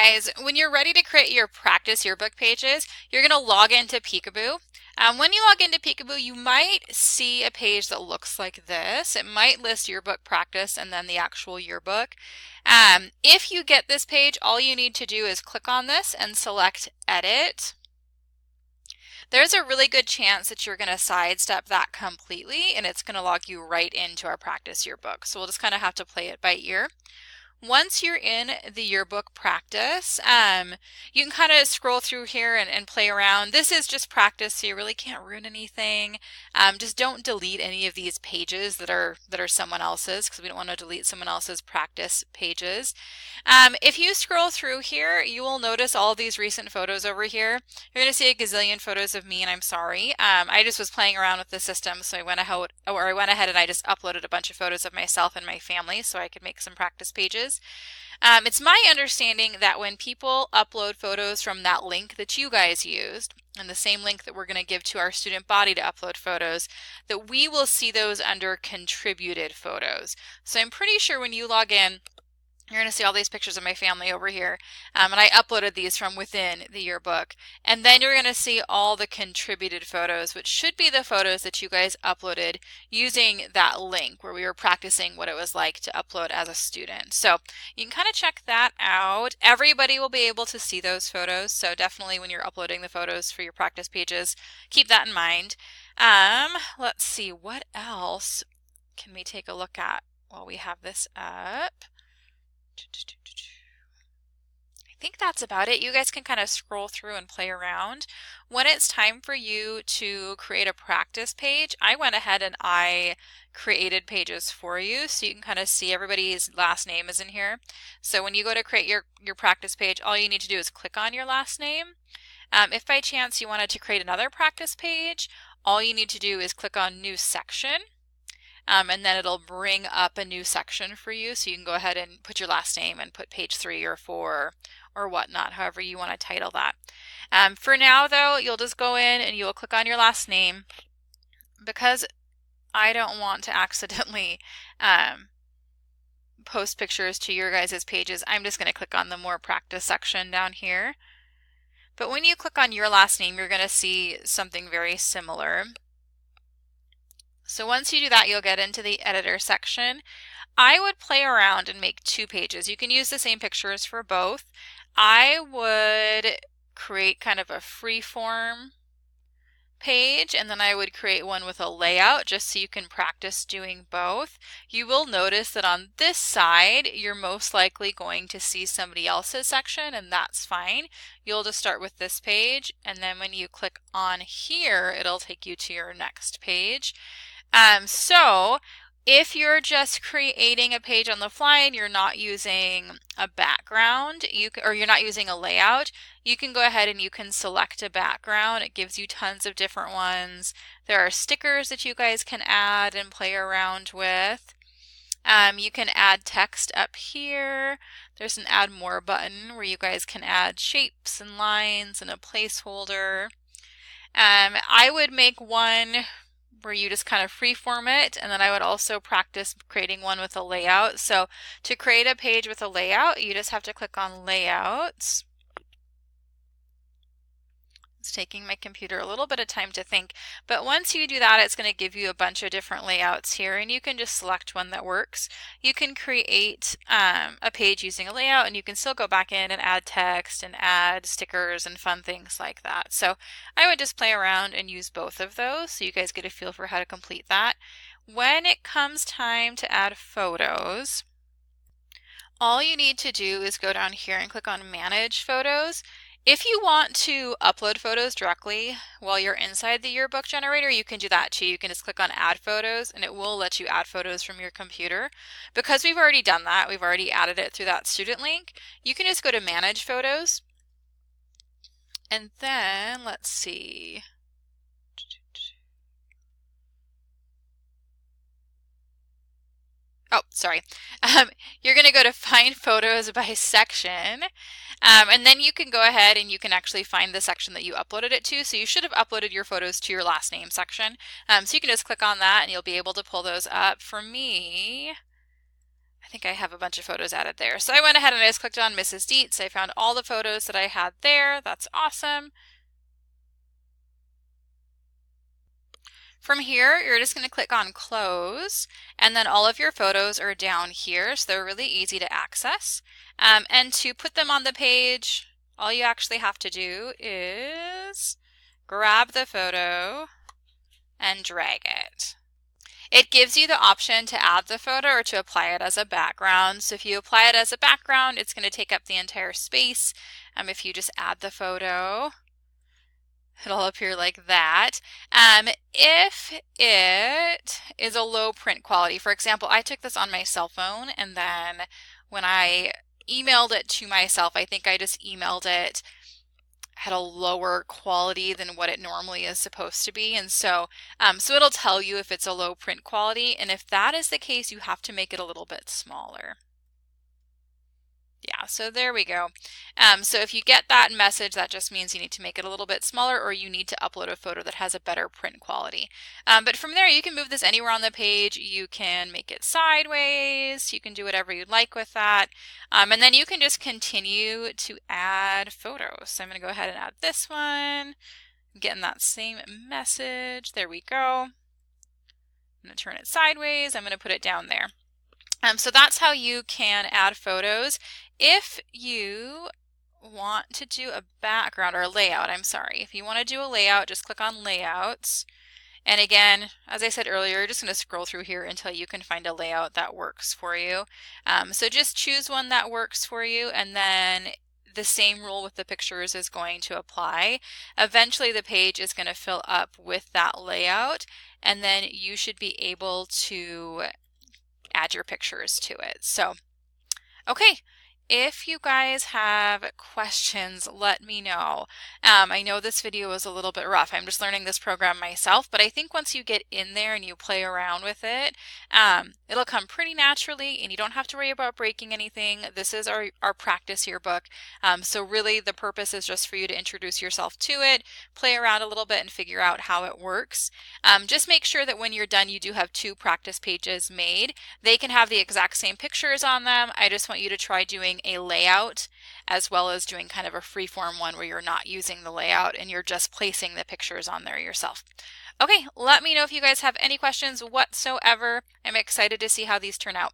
guys, when you're ready to create your practice yearbook pages, you're going to log into Peekaboo. When you log into Peekaboo, you might see a page that looks like this. It might list yearbook practice and then the actual yearbook. If you get this page, all you need to do is click on this and select Edit. There's a really good chance that you're going to sidestep that completely and it's going to log you right into our practice yearbook. So we'll just kind of have to play it by ear. Once you're in the yearbook practice, you can kind of scroll through here and play around. This is just practice, so you really can't ruin anything. Just don't delete any of these pages that are someone else's, because we don't want to delete someone else's practice pages. If you scroll through here, you will notice all these recent photos over here. You're going to see a gazillion photos of me, and I'm sorry. I just was playing around with the system, so I went ahead and I just uploaded a bunch of photos of myself and my family so I could make some practice pages. It's my understanding that when people upload photos from that link that you guys used, and the same link that we're going to give to our student body to upload photos, that we will see those under contributed photos. So I'm pretty sure when you log in, you're going to see all these pictures of my family over here. And I uploaded these from within the yearbook. And then you're going to see all the contributed photos, which should be the photos that you guys uploaded using that link where we were practicing what it was like to upload as a student. So you can kind of check that out. Everybody will be able to see those photos. So definitely when you're uploading the photos for your practice pages, keep that in mind. Let's see, what else can we take a look at while we have this up? I think that's about it. You guys can kind of scroll through and play around. When it's time for you to create a practice page, I went ahead and I created pages for you so you can kind of see everybody's last name is in here. So when you go to create your practice page, all you need to do is click on your last name. If by chance you wanted to create another practice page, all you need to do is click on New Section. And then it'll bring up a new section for you, so you can go ahead and put your last name and put page 3 or 4 or whatnot, however you want to title that. For now though, you'll just go in and you'll click on your last name. Because I don't want to accidentally post pictures to your guys' pages, I'm just going to click on the More Practice section down here. But when you click on your last name, you're going to see something very similar. So once you do that, you'll get into the editor section. I would play around and make 2 pages. You can use the same pictures for both. I would create kind of a free-form page, and then I would create one with a layout just so you can practice doing both. You will notice that on this side, you're most likely going to see somebody else's section, and that's fine. You'll just start with this page, and then when you click on here, it'll take you to your next page. So if you're just creating a page on the fly and you're not using a background, or you're not using a layout, you can go ahead and you can select a background. It gives you tons of different ones. There are stickers that you guys can add and play around with. You can add text up here. There's an Add More button where you guys can add shapes and lines and a placeholder. I would make one where you just kind of freeform it, and then I would also practice creating one with a layout. So to create a page with a layout, you just have to click on Layouts. It's taking my computer a little bit of time to think, but once you do that, it's going to give you a bunch of different layouts here, and you can just select one that works. You can create a page using a layout, and you can still go back in and add text and add stickers and fun things like that. So I would just play around and use both of those so you guys get a feel for how to complete that. When it comes time to add photos, all you need to do is go down here and click on Manage Photos. If you want to upload photos directly while you're inside the yearbook generator, you can do that too. You can just click on Add Photos and it will let you add photos from your computer. Because we've already done that, we've already added it through that student link, you can just go to Manage Photos. And then, let's see. Oh, sorry. You're going to go to Find Photos by Section, and then you can go ahead and you can actually find the section that you uploaded it to. So you should have uploaded your photos to your last name section. So you can just click on that and you'll be able to pull those up. For me, I think I have a bunch of photos added there. So I went ahead and I just clicked on Mrs. Dietz. I found all the photos that I had there. That's awesome. From here, you're just going to click on Close, and then all of your photos are down here, so they're really easy to access. And to put them on the page, all you actually have to do is grab the photo and drag it. It gives you the option to add the photo or to apply it as a background. So if you apply it as a background, it's going to take up the entire space. If you just add the photo, it'll appear like that. If it is a low print quality, for example, I took this on my cell phone, and then when I emailed it to myself, I think I just emailed it at a lower quality than what it normally is supposed to be. And so it'll tell you if it's a low print quality. And if that is the case, you have to make it a little bit smaller. Yeah, so there we go. So if you get that message, that just means you need to make it a little bit smaller, or you need to upload a photo that has a better print quality. But from there, you can move this anywhere on the page. You can make it sideways. You can do whatever you'd like with that. And then you can just continue to add photos. So I'm going to go ahead and add this one. I'm getting that same message. There we go. I'm going to turn it sideways. I'm going to put it down there. So that's how you can add photos. If you want to do a background or a layout, if you want to do a layout, just click on Layouts. And again, as I said earlier, you're just going to scroll through here until you can find a layout that works for you. So just choose one that works for you, and then the same rule with the pictures is going to apply. Eventually the page is going to fill up with that layout, and then you should be able to add your pictures to it. So, okay. If you guys have questions, let me know. I know this video was a little bit rough. I'm just learning this program myself, but I think once you get in there and you play around with it, it'll come pretty naturally, and you don't have to worry about breaking anything. This is our practice yearbook. So really the purpose is just for you to introduce yourself to it, play around a little bit, and figure out how it works. Just make sure that when you're done, you do have 2 practice pages made. They can have the exact same pictures on them. I just want you to try doing a layout as well as doing kind of a free-form one where you're not using the layout and you're just placing the pictures on there yourself. Okay, let me know if you guys have any questions whatsoever. I'm excited to see how these turn out.